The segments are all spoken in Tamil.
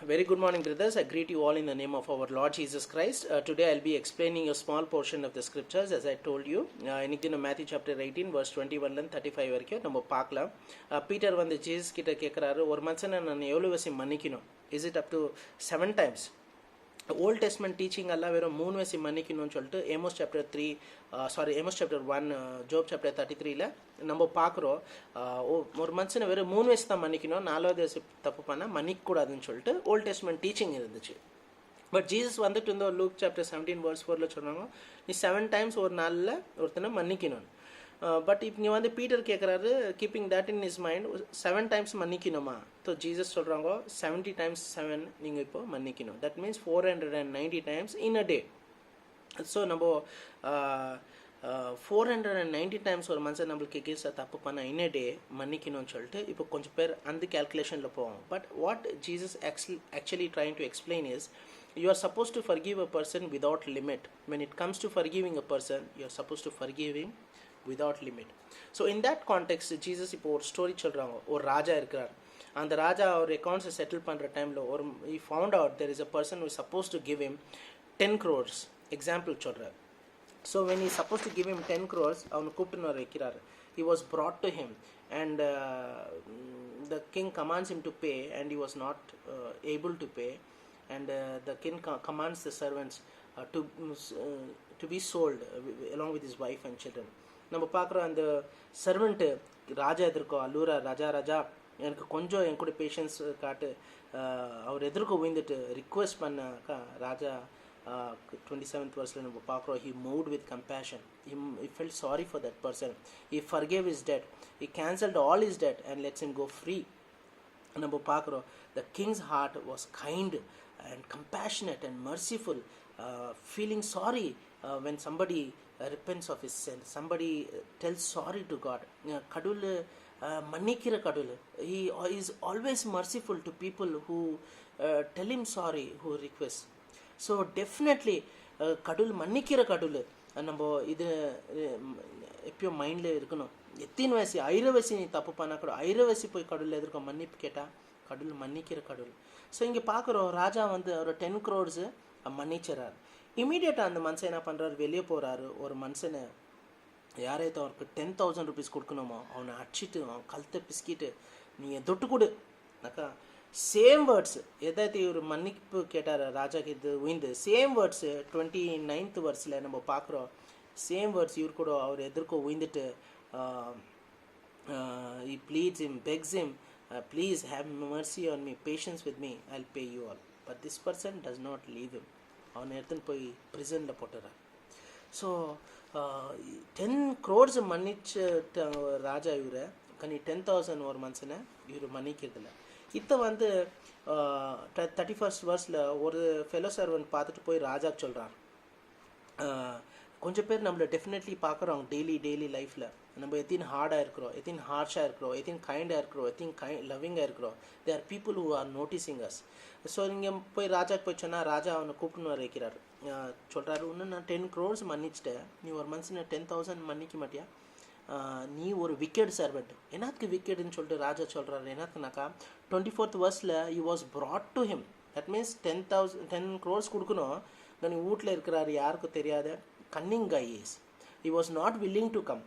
Very good morning, brothers. I greet you all in the name of our Lord Jesus Christ. Today I'll be explaining a small portion of the scriptures as I told you. இன்னைக்கு நம்ம Matthew chapter 18 verse 21 ல 35 வரைக்கும் நம்ம பார்க்கலாம். பீட்டர் வந்து ஜீசஸ் கிட்ட கேட்குறாரு, ஒரு மனுஷனை நான் எவ்வளோ வசி மன்னிக்கணும்? Is it up to 7 times? Old testament teaching எல்லாம் வெறும் 3 வசி மன்னிக்கணும்னு சொல்லிட்டு ஏமோஸ் சாப்டர் 1 ஜோப் சாப்டர் 33ல நம்ம பார்க்குறோம். ஒரு மனுஷனை வெறும் 3 வயசு தான் மன்னிக்கணும், 4வது வயசு தப்பு பண்ணால் மன்னிக்கக்கூடாதுன்னு சொல்லிட்டு ஓல்ட் டெஸ்ட்மெண்ட் டீச்சிங் இருந்துச்சு. பட் ஜீசஸ் வந்துட்டு இருந்தோம் லூக் சாப்டர் 17 verse 4ல சொன்னாங்க, நீ 7 times ஒரு நாளில் ஒருத்தனை மன்னிக்கணும். பட் இங்கே வந்து பீட்டர் கேட்குறாரு, keeping that in is mind, 7 times மன்னிக்கணுமா? ஸோ ஜீசஸ் சொல்கிறாங்க 70 times 7 நீங்கள் இப்போ மன்னிக்கணும். That means 490 times in a day. So நம்ம 490 times ஒரு மனுஷன் நம்மளுக்கு எகேன்ஸ்டாக தப்பு பண்ண இன் அ டே மன்னிக்கணும்னு சொல்லிட்டு இப்போ கொஞ்சம் பேர் அந்த கேல்குலேஷனில் போவோம். But what Jesus actually trying to explain is, you are supposed to forgive a person without limit. When it comes to forgiving a person, you are supposed to forgive him without limit. So in that context, Jesus இப்போ ஒரு ஸ்டோரி சொல்கிறாங்க. ஒரு ராஜா இருக்கிறார். அந்த ராஜா அவர் அக்கௌண்ட்ஸை செட்டில் பண்ணுற டைமில் he found out there is a person who is supposed to give him 10 crores. Example சொல்கிறார். So when he is supposed to give him 10 crores, அவனை கூப்பிட்டுன்னு வர வைக்கிறார். He was brought to him and the king commands him to pay and he was not able to pay. And the king commands the servants to be sold along with his wife and children. நம்ம பார்க்குறோம், அந்த சர்வெண்ட்டு ராஜா எதிர்க்கோ அல்லூரா, ராஜா எனக்கு கொஞ்சம் என் கூட பேஷன்ஸ் காட்டு, அவர் எதிர்க்க விழுந்துட்டு ரிக்வெஸ்ட் பண்ணாக்கா ராஜா 27th verseல நம்ம பார்க்குறோம், he moved with compassion. He felt sorry for that person. He forgave his debt. He cancelled all his debt and lets him go free. நம்ம பார்க்குறோம், the king's heart was kind and compassionate and merciful, feeling sorry when somebody repents of his sin, somebody tells sorry to God. கடவுள் மன்னிக்கிற கடவுள். He is always merciful to people who tell him sorry, who request. So definitely கடவுள் மன்னிக்கிற கடவுள். நம்ம இது எப்பயும் மைண்டில் இருக்கணும். எத்தனை வயசு 5 வயசு நீ தப்பு பண்ணால் கூட 5 வயசு போய் கடவுள் எதிர்க்க மன்னிப்பு கேட்டால் கடவுள் மன்னிக்கிற கடவுள். ஸோ இங்கே பார்க்குறோம், ராஜா வந்து அவர் 10 crores மன்னிச்சிடறார். இமீடியட்டாக அந்த மனுஷன் என்ன பண்ணுறாரு, வெளியே போகிறாரு. ஒரு மனுஷனை யாரையும் அவருக்கு 10,000 rupees கொடுக்கணுமோ அவனை அடிச்சிட்டு அவன் கழுத்தை பிஸ்கிட்டு நீ தொட்டு கொடுனாக்கா சேம் வேர்ட்ஸ் எதாவது ஒரு மன்னிப்பு கேட்டார் ராஜாக்கு இது உயிந்து. சேம் வேர்ட்ஸ் 29th verseல நம்ம பார்க்குறோம். சேம் வேர்ட்ஸ் இவர் கூட அவர் எதிர்க்க உயிந்துட்டு he pleads him, begs him, please have mercy on me, patience with me, I'll pay you all. But this person does not leave him. அவனை எடுத்துன்னு போய் ப்ரிசனில் போட்டுறான். ஸோ 10 crores மன்னிச்சுட்டு ராஜா இவரை கனி 10,000 ஒரு மனுஷனை இவர் மன்னிக்கிறதில்ல. இதை வந்து 31st verseல ஒரு ஃபெலோ சர்வன்ட் பார்த்துட்டு போய் ராஜாக்கு சொல்கிறான். கொஞ்சம் பேர் நம்மளை டெஃபினெட்லி பார்க்குறோம் டெய்லி லைஃப்பில். நம்ம எத்தனை ஹார்டாக இருக்கிறோம், எத்தனை ஹார்ஷாக இருக்கிறோம், எத்தனை கைண்டாக இருக்கிறோம், எத்தனை லவ்விங்காக இருக்கிறோம். They are people who are noticing us. So நீங்கள் போய் ராஜாக்கு போய் சொன்னால் ராஜா அவனை கூப்பிட்டுன்னு வர வைக்கிறார். சொல்கிறாரு, இன்னும் நான் 10 crores மன்னிச்சிட்டேன், நீ ஒரு மனுஷனை 10,000 மன்னிக்க மாட்டியா? நீ ஒரு விக்கெட் சர்வெண்ட். என்னத்துக்கு விக்கெட்னு சொல்லிட்டு ராஜா சொல்கிறாரு. என்னத்துனாக்கா 24th verseல he was brought to him. That means 10 crores கொடுக்கணும். நீ வீட்டில் இருக்கிறாரு, யாருக்கும் தெரியாத cunning guy is. He was not willing to come,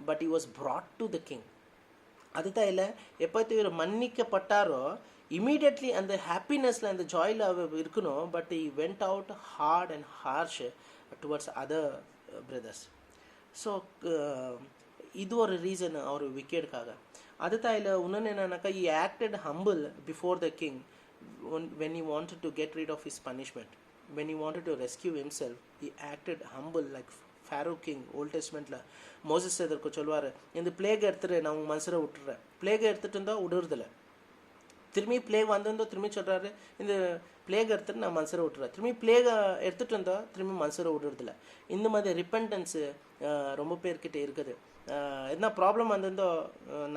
but he was brought to the king. அதுதான் இல்லை, எப்போது இவர் மன்னிக்கப்பட்டாரோ இமீடியட்லி அந்த ஹாப்பினஸில் அந்த ஜாயில் அவர் இருக்கணும். But he went out hard and harsh towards other brothers. So இது ஒரு ரீசன் அவர் விக்கெட்டுக்காக. அதுதான் இல்லை, இன்னொன்று என்னன்னாக்கா he acted humble before the king when he wanted to get rid of his punishment. When he wanted to rescue himself, he acted humble like Pharaoh king. Old டெஸ்ட்மெண்ட்டில் மோசஸ் எதற்கு சொல்லுவார், இந்த பிளேக் எடுத்துகிட்டு நான் உங்கள் மனசில் விட்டுறேன். பிளேக் எடுத்துகிட்டு இருந்தால் விடுறதில்ல. திரும்பி பிளேக் வந்திருந்தோம் திரும்பி சொல்கிறாரு, இந்த பிளேக் எடுத்துகிட்டு நான் மனசில் விட்டுறேன். திரும்பி பிளேக் எடுத்துகிட்டு இருந்தால் திரும்பி மனசில் விடுறதில்ல. இந்த மாதிரி ரிப்பெண்டன்ஸு ரொம்ப பேர்கிட்ட இருக்குது. என்ன ப்ராப்ளம் வந்திருந்தோ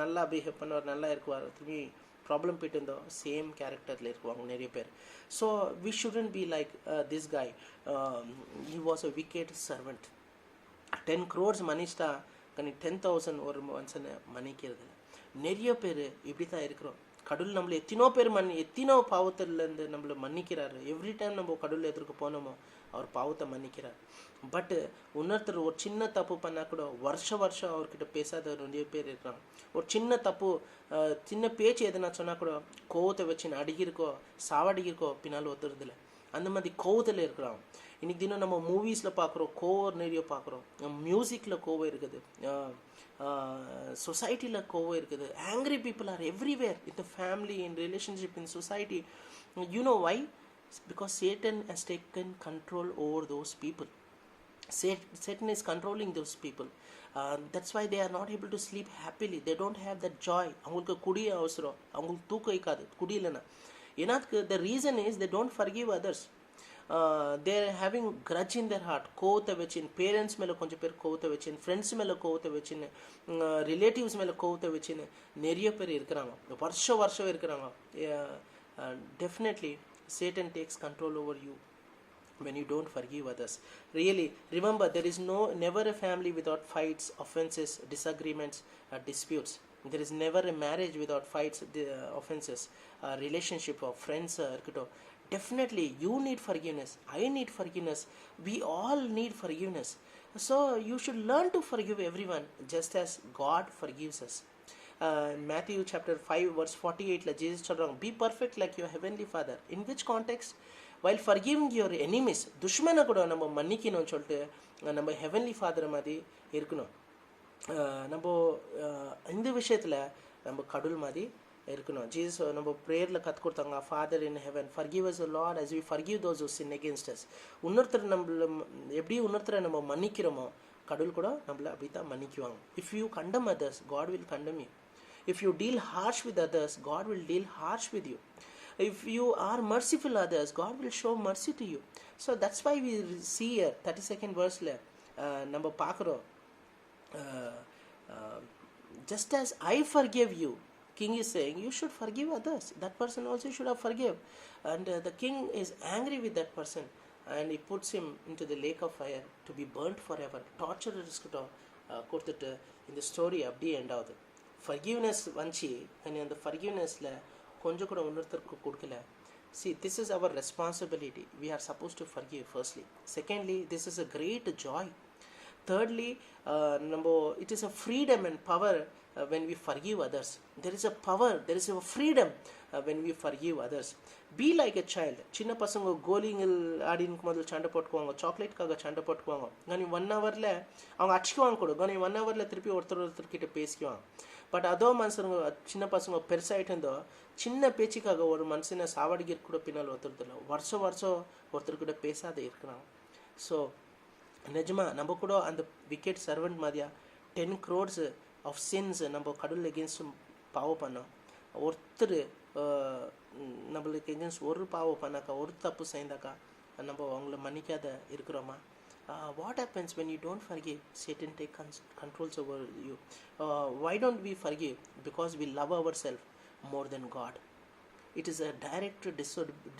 நல்லா பிஹேவ் பண்ணுவார், நல்லா இருக்குவார். திரும்பி ப்ராப்ளம் போயிட்டு இருந்தோம் சேம் கேரக்டரில் இருக்குவாங்க நிறைய பேர். So we shouldn't be like this guy. He was a wicked servant. 10 crores மன்னிச்சிட்டா கனி 10,000 ஒரு மனுஷனை மன்னிக்கிறது. நிறைய பேர் இப்படி தான் இருக்கிறோம். கடவுள் நம்மளை எத்தனோ பேர் எத்தனோ பாவத்திலேருந்து நம்மளை மன்னிக்கிறாரு. எவ்ரி டைம் நம்ம கடவுள் எதிர்க்கு போனோமோ அவர் பாவத்தை மன்னிக்கிறார். பட்டு இன்னொருத்தர் ஒரு சின்ன தப்பு பண்ணால் கூட வருஷம் அவர்கிட்ட பேசாத நிறைய பேர் இருக்காங்க. ஒரு சின்ன தப்பு, சின்ன பேச்சு எதுனா சொன்னால் கூட கோவத்தை வச்சுன்னு அடிக்கிருக்கோ சாவடிக்கிருக்கோ பின்னால் ஒத்துறதில்ல. அந்த மாதிரி கோவத்தில் இருக்கிறாங்க. இன்றைக்கி தினம் நம்ம மூவிஸில் பார்க்குறோம், கோவம் நிறைய பார்க்குறோம். மியூசிக்கில் கோவம் இருக்குது, சொசைட்டியில் கோவம் இருக்குது. Angry people are everywhere, in the family, in relationship, in society. You know why? Because Satan has taken control over those people. Satan is controlling those people. That's why they are not able to sleep happily. They don't have that joy. அவங்களுக்கு குடிய அவசரம், அவங்களுக்கு தூக்கம் வைக்காது குடியிலனா. ஏன்னா the reason is they don't forgive others. They are having grudge in their heart. கோவத்தை வச்சுன்னு பேரண்ட்ஸ் மேலே கொஞ்சம் பேர் கோவத்தை வச்சுன்னு, ஃப்ரெண்ட்ஸ் மேலே கோவத்தை வச்சுன்னு, ரிலேட்டிவ்ஸ் மேலே கோவத்தை வச்சுன்னு நிறைய பேர் இருக்கிறாங்க, வருஷம் இருக்கிறாங்க. Definitely Satan takes control over you when you don't forgive others. Really, remember, there is never a family without fights, offenses, disagreements, disputes. There is never a marriage without fights, offenses, relationship or friends. Definitely, you need forgiveness. I need forgiveness. We all need forgiveness. So you should learn to forgive everyone, just as God forgives us. Matthew chapter 5 verse 48 la Jesus சொல்றாங்க, be perfect like your heavenly father. In which context? While forgiving your enemies, துஷ்மனை கூட நம்ம மன்னிக்கணும்னு சொல்லிட்டு நம்ம ஹெவன்லி ஃபாதர் மாதிரி இருக்கணும். நம்ம இந்த விஷயத்தில் நம்ம கடவுள் மாதிரி இருக்கணும். ஜீசஸ் நம்ம ப்ரேயரில் கற்றுக் கொடுத்தாங்க, father in heaven forgive us O Lord as we forgive those who sin against us. இன்னொருத்தர் எப்படி இன்னொருத்தரை நம்ம மன்னிக்கிறோமோ கடவுள் கூட நம்மளை அப்படி தான் மன்னிக்குவாங்க. If you condemn others, God will condemn you. If you deal harsh with others, God will deal harsh with you. If you are merciful others, God will show mercy to you. So that's why we see here 32nd verse நம்ம பார்க்குறோம், just as I forgive you, king is saying you should forgive others. That person also should have forgive. And the king is angry with that person and he puts him into the lake of fire to be burnt forever. Torture கொடுத்துட்டு இந்த ஸ்டோரி அப்படியே எண்ட் ஆகுது. ஃபர்கிவ்னஸ் வந்துச்சு, அந்த ஃபர்கிவ்னஸில் கொஞ்சம் கூட இன்னொருத்தருக்கு கொடுக்கல. See, this is our responsibility. We are supposed to forgive firstly. Secondly, this is a great joy. Thirdly, it is a freedom and power when we forgive others. There is a power, there is a freedom when we forgive others. Be like a child. சின்ன பசங்க கோலிங்கள் ஆடினுக்கு முதல்ல சண்டை போட்டுக்குவாங்க, சாக்லேட்காக சண்டை போட்டுக்குவாங்க. కానీ 1 hourல அவங்க அடிச்சுக்குவாங்க கூட, కానీ 1 hourல திருப்பி ஒருத்தர்கிட்ட பேசிக்குவாங்க. பட் அதோ மனுஷனுங்க சின்ன பசங்க பெருசாகிட்டு இருந்தோ சின்ன பேச்சுக்காக ஒரு மனுஷனை சாவடிக்கிற கூட பின்னால் ஒருத்தருதில்ல, வருஷம் ஒருத்தர்கிட்ட பேசாத இருக்கிறாங்க. ஸோ நிஜமா நம்ம கூட அந்த விக்கெட் சர்வெண்ட் மாதிரியா 10 crores ஆஃப் சின்ஸ் நம்ம கடவுள் எகென்ஸ்ட் பாவம் பண்ணோம். ஒருத்தர் நம்மளுக்கு எகென்ஸ்ட் ஒரு பாவம் பண்ணாக்கா, ஒரு தப்பு செய்தாக்கா நம்ம அவங்கள மன்னிக்காத இருக்கிறோமா? What happens when you don't forgive? Satan takes controls over you. Why don't we forgive? Because we love ourselves more than God. It is a direct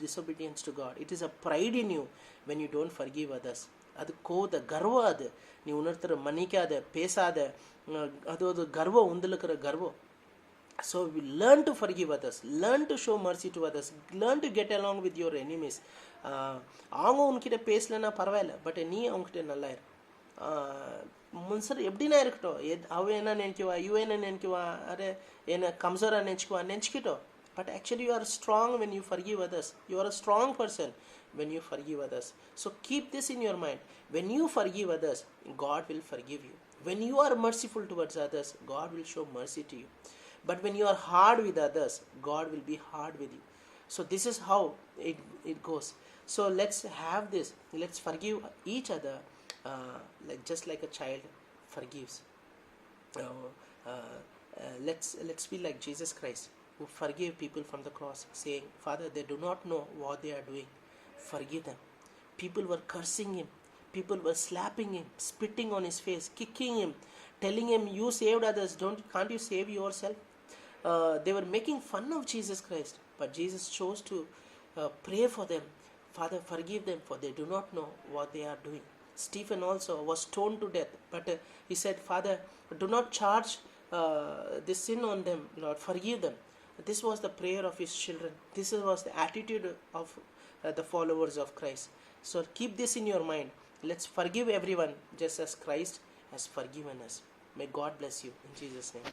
disobedience to God. It is a pride in you when you don't forgive others. அது கோத கர்வம், அது நீ உணர்த்துற மன்னிக்காத பேசாத, அது கர்வம், உந்துலுக்கிற கர்வம். So we learn to forgive others, learn to show mercy to others, learn to get along with your enemies. அவங்க உன்கிட்ட பேசலன்னா பரவாயில்ல, பட் நீ அவங்ககிட்ட நல்லா இரு. முன்சர் எப்படின்னா இருக்கட்டும், அவ என்ன நினைக்குவா, இவ என்ன நினைக்குவா, அரே என்ன கம்சோரா நினச்சிக்கிட்டோம். But actually you are strong when you forgive others. You are a strong person when you forgive others. So keep this in your mind. When you forgive others, God will forgive you. When you are merciful towards others, God will show mercy to you. But when you are hard with others, God will be hard with you. So this is how it goes. So let's have this. Let's forgive each other just like a child forgives. Let's be like Jesus Christ, who forgave people from the cross, saying, Father, they do not know what they are doing. Forgive them. People were cursing him. People were slapping him, spitting on his face, kicking him, telling him, you saved others, can't you save yourself? They were making fun of Jesus Christ, but Jesus chose to pray for them. Father, forgive them, for they do not know what they are doing. Stephen also was stoned to death, but he said, Father, do not charge this sin on them, Lord, forgive them. This was the prayer of his children. This was the attitude of the followers of Christ. So keep this in your mind. Let's forgive everyone just as Christ has forgiven us. May God bless you in Jesus' name.